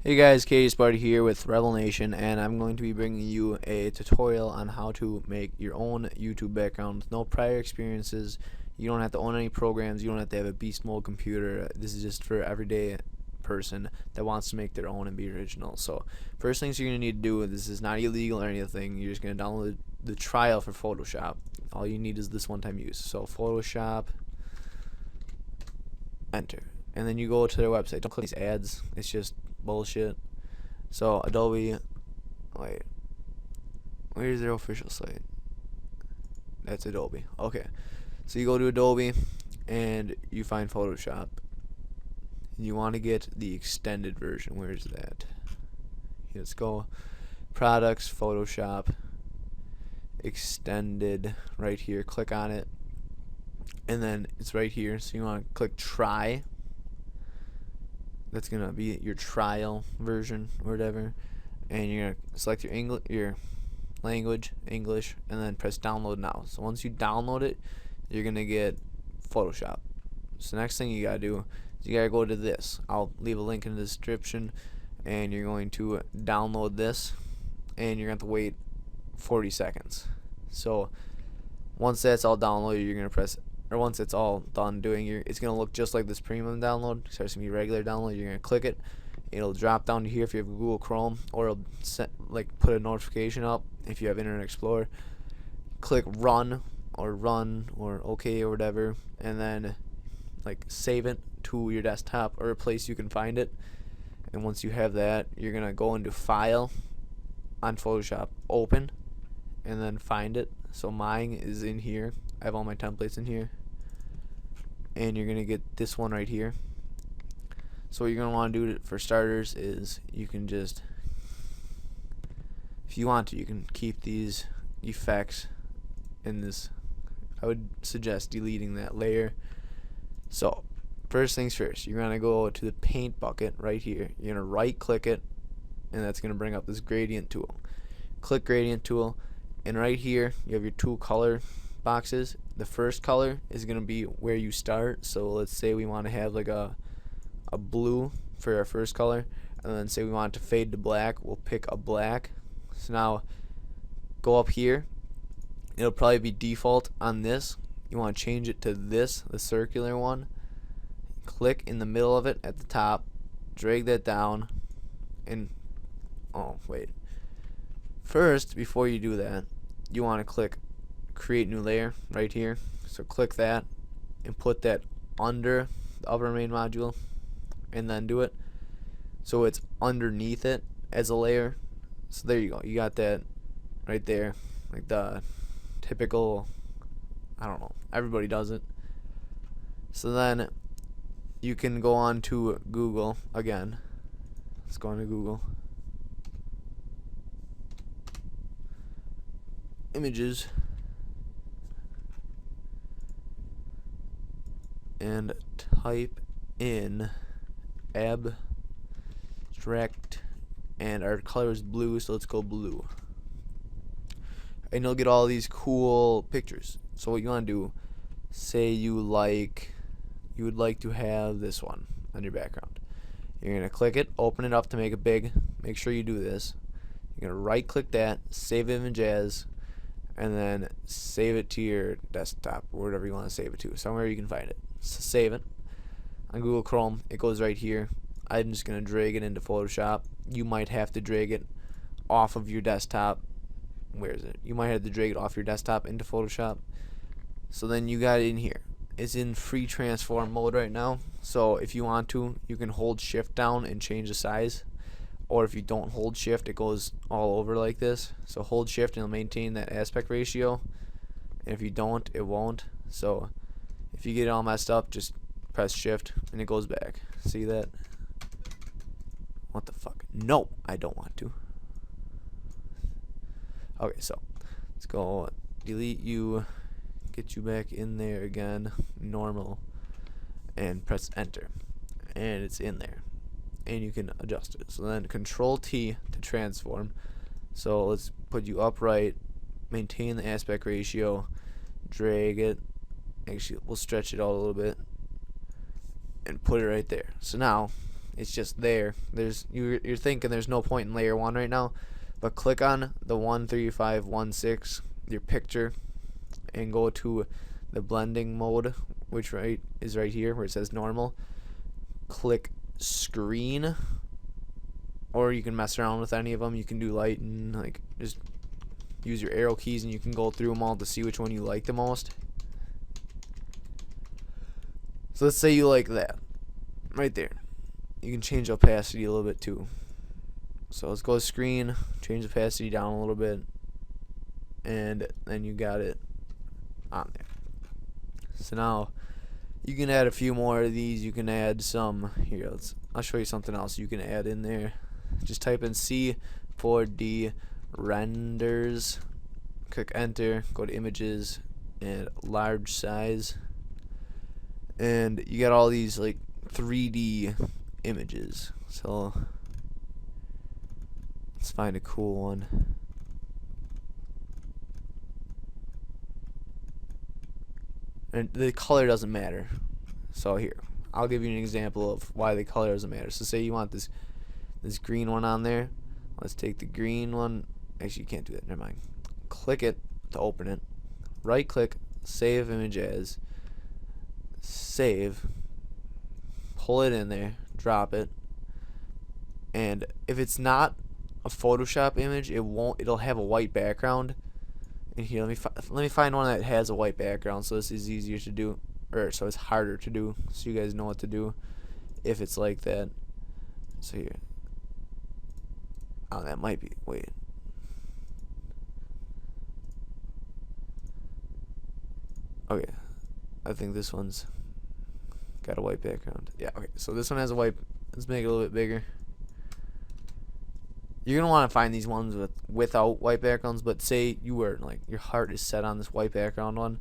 Hey guys, Katie Sparty here with Rebel Nation, and I'm going to be bringing you a tutorial on how to make your own YouTube background with no prior experiences. You don't have to own any programs, you don't have to have a beast mode computer. This is just for everyday person that wants to make their own and be original. So first things you're going to need to do, this is not illegal or anything, you're just going to download the trial for Photoshop. All you need is this one-time use. So Photoshop, enter, and then you go to their website. Don't click these ads, it's just bullshit. So Adobe, wait, where's their official site? That's Adobe. Okay, so you go to Adobe and you find Photoshop. You want to get the extended version. Where's that? Let's go products, Photoshop, extended, right here. Click on it, and then it's right here. So you want to click try. That's gonna be your trial version or whatever, and you're gonna select your language, English, and then press download now. So once you download it, you're gonna get Photoshop. So next thing you gotta do is you gotta go to this. I'll leave a link in the description, and you're going to download this, and you're going to have to wait 40 seconds. So once that's all downloaded, you're gonna press, or once it's all done doing, it's going to look just like this premium download. So it's going to be regular download. You're going to click it. It'll drop down to here if you have Google Chrome, or it'll put a notification up if you have Internet Explorer. Click run or OK or whatever, and then save it to your desktop or a place you can find it. And once you have that, you're going to go into File on Photoshop, Open, and then find it. So mine is in here. I have all my templates in here, and you're gonna get this one right here. So what you're gonna want to do for starters is you can just, if you want to, you can keep these effects in this. I would suggest deleting that layer. So first things first, you're gonna go to the paint bucket right here. You're gonna right click it, and that's gonna bring up this gradient tool. Click gradient tool, and right here you have your two color boxes. The first color is going to be where you start. So let's say we want to have like a blue for our first color, and then say we want it to fade to black, we'll pick a black. So now go up here, it'll probably be default on this. You want to change it to this, the circular one. Click in the middle of it at the top, drag that down, and first, before you do that, you want to click create new layer right here. So click that and put that under the upper main module, and then do it so it's underneath it as a layer. So there you go, you got that right there, like the typical, I don't know, everybody does it. So then you can go on to Google again. Let's go on to Google Images and type in abstract, and our color is blue, so let's go blue, and you'll get all these cool pictures. So what you want to do, say you would like to have this one on your background. You're going to click it, open it up to make it big. Make sure you do this. You're going to right click that, save image as, and then save it to your desktop or whatever you want to save it to, somewhere you can find it. So save it on Google Chrome. It goes right here. I'm just gonna drag it into Photoshop. You might have to drag it off of your desktop. Where is it? You might have to drag it off your desktop into Photoshop. So then you got it in here. It's in free transform mode right now. So if you want to, you can hold shift down and change the size. Or if you don't hold shift, it goes all over like this. So hold shift and it'll maintain that aspect ratio, and if you don't, it won't. So if you get it all messed up, just press shift and it goes back. See that? What the fuck? No, I don't want to. Okay, so let's go delete you, get you back in there again, normal, and press enter, and it's in there. And you can adjust it. So then Control T to transform. So let's put you upright, maintain the aspect ratio, drag it, actually we'll stretch it out a little bit, and put it right there. So now It's just there. You're thinking there's no point in layer 1 right now, but click on the 13516, your picture, and go to the blending mode, which is right here where it says normal. Click screen, or you can mess around with any of them. You can do light and like just use your arrow keys, and you can go through them all to see which one you like the most. So let's say you like that right there. You can change opacity a little bit too. So let's go to screen, change opacity down a little bit, and then you got it on there. So now you can add a few more of these. You can add some here. I'll show you something else you can add in there. Just type in C4D renders, click enter, go to images and large size, and you got all these like 3D images. So let's find a cool one. And the color doesn't matter. So here, I'll give you an example of why the color doesn't matter. So say you want this green one on there. Let's take the green one. Actually, you can't do that. Never mind. Click it to open it. Right click, save image as. Save. Pull it in there. Drop it. And if it's not a Photoshop image, it'll have a white background. And here, let me find one that has a white background, so this is easier to do, or so it's harder to do, so you guys know what to do if it's like that. So here, oh, that might be, wait, okay, I think this one's got a white background. Yeah, okay, so this one has a white. Let's make it a little bit bigger. You're gonna want to find these ones without white backgrounds, but say you were like your heart is set on this white background one,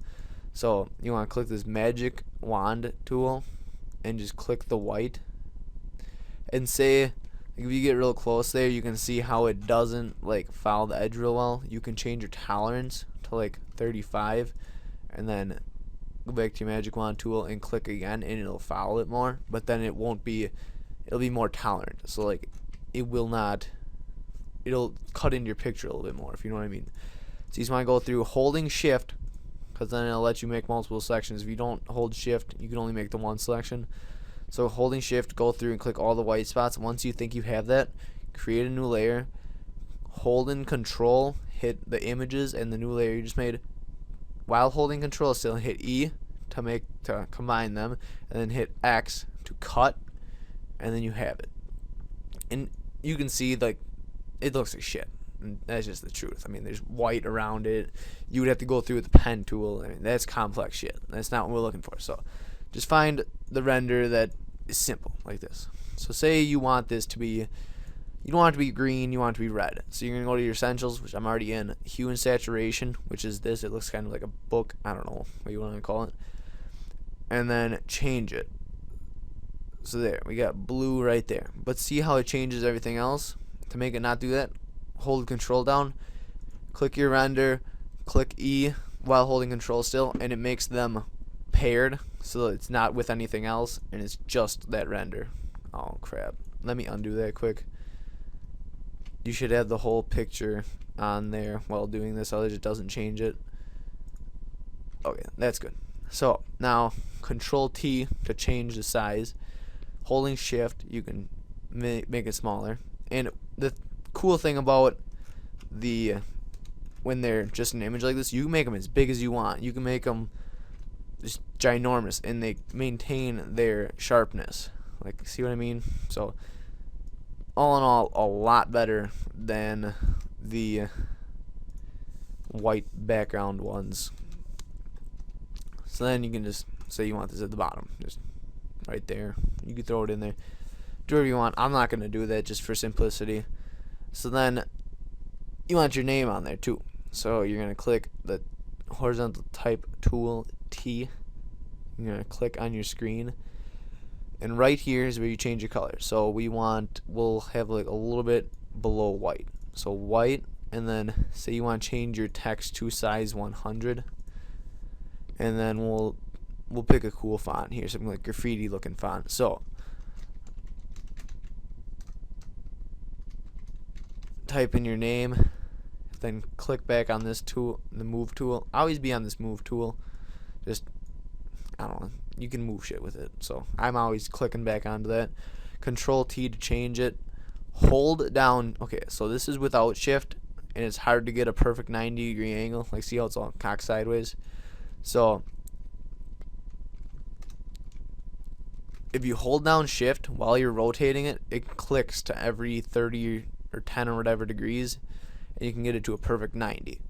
so you want to click this magic wand tool and just click the white, and say like, if you get real close there, you can see how it doesn't like foul the edge real well. You can change your tolerance to like 35, and then go back to your magic wand tool and click again, and it'll foul it more, but then it won't be, it'll be more tolerant. So like it will not, it'll cut into your picture a little bit more, if you know what I mean. So you just want to go through holding shift, because then it'll let you make multiple selections. If you don't hold shift, you can only make the one selection. So holding shift, go through and click all the white spots. Once you think you have that, create a new layer, hold in control, hit the images and the new layer you just made. While holding control still, hit E to combine them, and then hit X to cut, and then you have it. And you can see like it looks like shit. And that's just the truth. I mean, there's white around it. You would have to go through with the pen tool. I mean, that's complex shit. That's not what we're looking for. So just find the render that is simple like this. So say you want this to be, you don't want it to be green, you want it to be red. So you're going to go to your essentials, which I'm already in, hue and saturation, which is this. It looks kind of like a book. I don't know what you want to call it. And then change it. So there, we got blue right there. But see how it changes everything else? To make it not do that, hold control down, click your render, click E while holding control still, and it makes them paired so it's not with anything else, and it's just that render. Oh crap, let me undo that quick. You should have the whole picture on there while doing this, otherwise it doesn't change it. Okay, that's good. So now control T to change the size, holding shift you can make it smaller. And the cool thing about when they're just an image like this, you can make them as big as you want. You can make them just ginormous, and they maintain their sharpness. Like, see what I mean? So, all in all, a lot better than the white background ones. So then you can just say you want this at the bottom, just right there. You can throw it in there. Do whatever you want. I'm not going to do that just for simplicity. So then you want your name on there too. So you're going to click the horizontal type tool T. You're going to click on your screen. And right here is where you change your color. So we'll have like a little bit below white. So white, and then say you want to change your text to size 100. And then we'll pick a cool font here, something like graffiti looking font. So type in your name, then click back on this tool, the move tool. Always be on this move tool. Just, I don't know, you can move shit with it. So I'm always clicking back onto that. Control T to change it. Hold down. Okay, so this is without shift, and it's hard to get a perfect 90-degree angle. Like, see how it's all cocked sideways? So if you hold down shift while you're rotating it, it clicks to every 30 or 10 or whatever degrees, and you can get it to a perfect 90.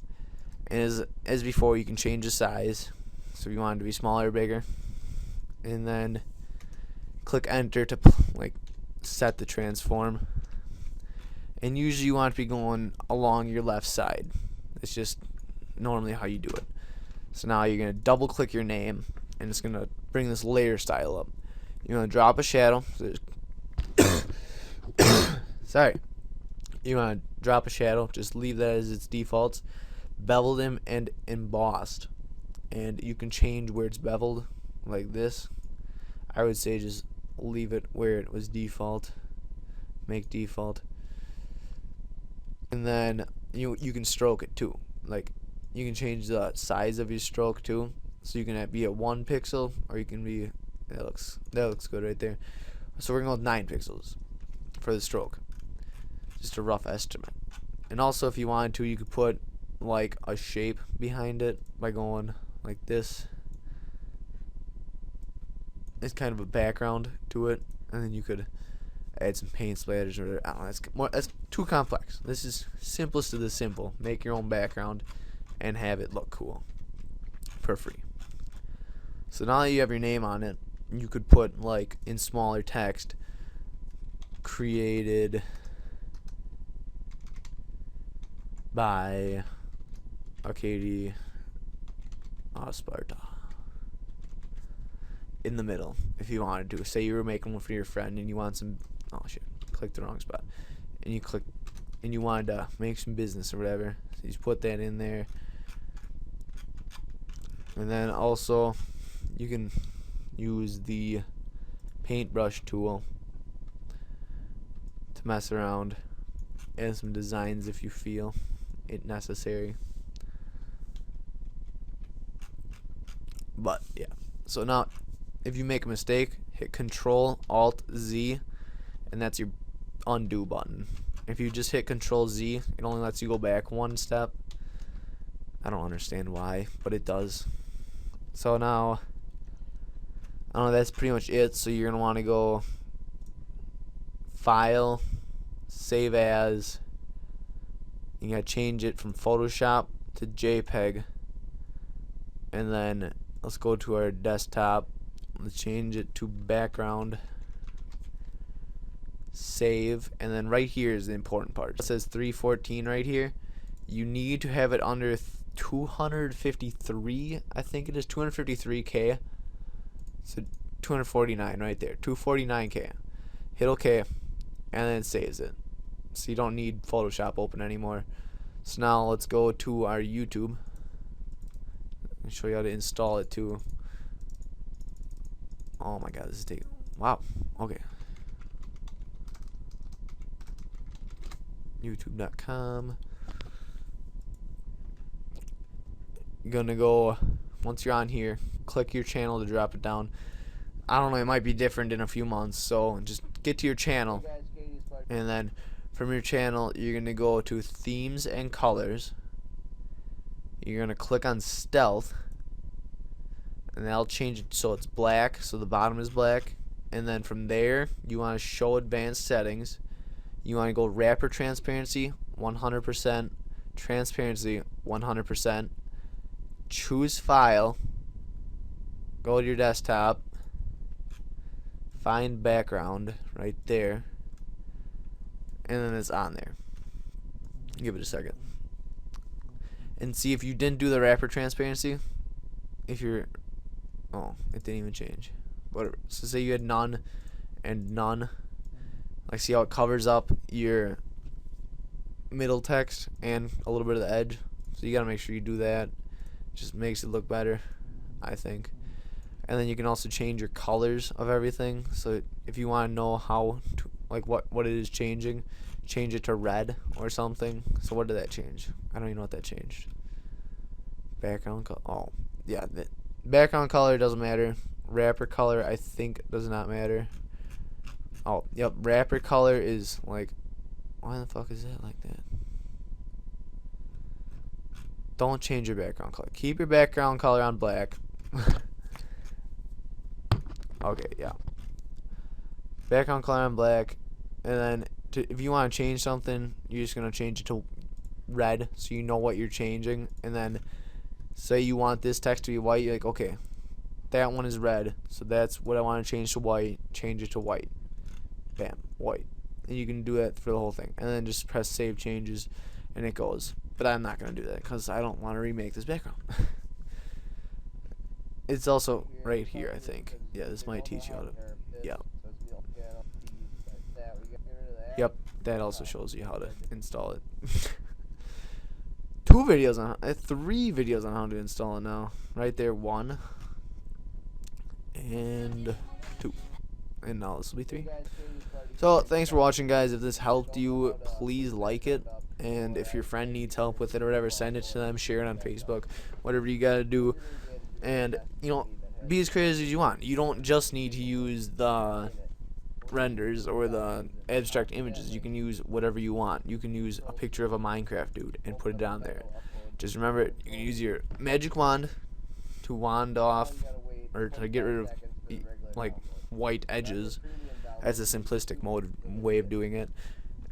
And as before, you can change the size. So if you want it to be smaller or bigger, and then click enter to like set the transform. And usually you want to be going along your left side. It's just normally how you do it. So now you're going to double click your name, and it's going to bring this layer style up. You're going to drop a shadow. Sorry. You want to drop a shadow. Just leave that as its defaults. Beveled him and embossed. And you can change where it's beveled, like this. I would say just leave it where it was default. Make default. And then you can stroke it too. Like, you can change the size of your stroke too. So you can be at 1 pixel, or you can be, that looks good right there. So we're gonna go with 9 pixels for the stroke. Just a rough estimate. And also, if you wanted to, you could put like a shape behind it by going like this. It's kind of a background to it, and then you could add some paint splatters or I don't know. That's too complex. This is simplest of the simple. Make your own background and have it look cool for free. So now that you have your name on it, you could put like in smaller text, created by Arcady Sparta in the middle. If you wanted to, say you were making one for your friend and you want some, oh shit, clicked the wrong spot, and you wanted to make some business or whatever, so you just put that in there. And then also you can use the paintbrush tool to mess around, add some designs if you feel it necessary. But yeah, so now if you make a mistake, hit Control Alt Z, and that's your undo button. If you just hit Control Z, it only lets you go back 1 step. I don't understand why, but it does. So now, I don't know, that's pretty much it. So you're gonna want to go File, Save As. You gotta change it from Photoshop to JPEG, and then let's go to our desktop. Let's change it to background, save, and then right here is the important part. It says 314 right here. You need to have it under 253, I think it is 253K. So 249 right there, 249K. Hit OK, and then it saves it. So you don't need Photoshop open anymore. So now let's go to our YouTube and show you how to install it too. Oh my god, this is taking, wow, okay. YouTube.com. You're gonna go, once you're on here, click your channel to drop it down. I don't know, it might be different in a few months, so just get to your channel, and then from your channel you're gonna go to themes and colors. You're gonna click on stealth, and that'll change it so it's black, so the bottom is black. And then from there you want to show advanced settings. You want to go wrapper transparency 100%, transparency 100%, choose file, go to your desktop, find background right there, and then it's on there. Give it a second and see if you didn't do the wrapper transparency. If you're, oh, it didn't even change. Whatever. So say you had none and none. Like, see how it covers up your middle text and a little bit of the edge. So you gotta make sure you do that. Just makes it look better, I think. And then you can also change your colors of everything. So if you want to know how to, like what it is changing, change it to red or something. So what did that change? I don't even know what that changed. Background color. Oh, yeah. The background color doesn't matter. Wrapper color, I think, does not matter. Oh, yep. Wrapper color is like, why the fuck is that like that? Don't change your background color. Keep your background color on black. Okay, yeah. Background color on black, and then if you want to change something, you're just gonna change it to red, so you know what you're changing. And then say you want this text to be white, you're like, okay, that one is red, so that's what I want to change to white. Change it to white. Bam, white. And you can do that for the whole thing, and then just press save changes, and it goes. But I'm not gonna do that because I don't want to remake this background. It's also right here, I think. Yeah, this might teach you how to. Yeah. Yep, that also shows you how to install it. 3 videos on how to install it now. Right there, 1 and 2, and now this will be 3. So thanks for watching, guys. If this helped you, please like it, and if your friend needs help with it or whatever, send it to them, share it on Facebook, whatever you gotta do. And be as creative as you want. You don't just need to use the renders or the abstract images. You can use whatever you want. You can use a picture of a Minecraft dude and put it down there. Just remember, you can use your magic wand to wand off or to get rid of like white edges. That's a simplistic way of doing it.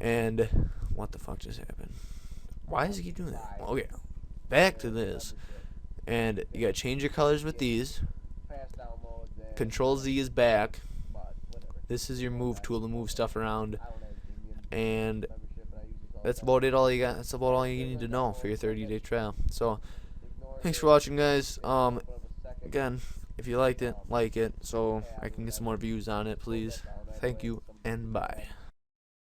And what the fuck just happened? Why does he keep doing that? Well, okay, back to this. And you gotta change your colors with these. Control Z is back. This is your move tool to move stuff around. And that's about it. That's about all you need to know for your 30-day trial. So thanks for watching, guys. Again, if you liked it, like it, so I can get some more views on it, please. Thank you, and bye.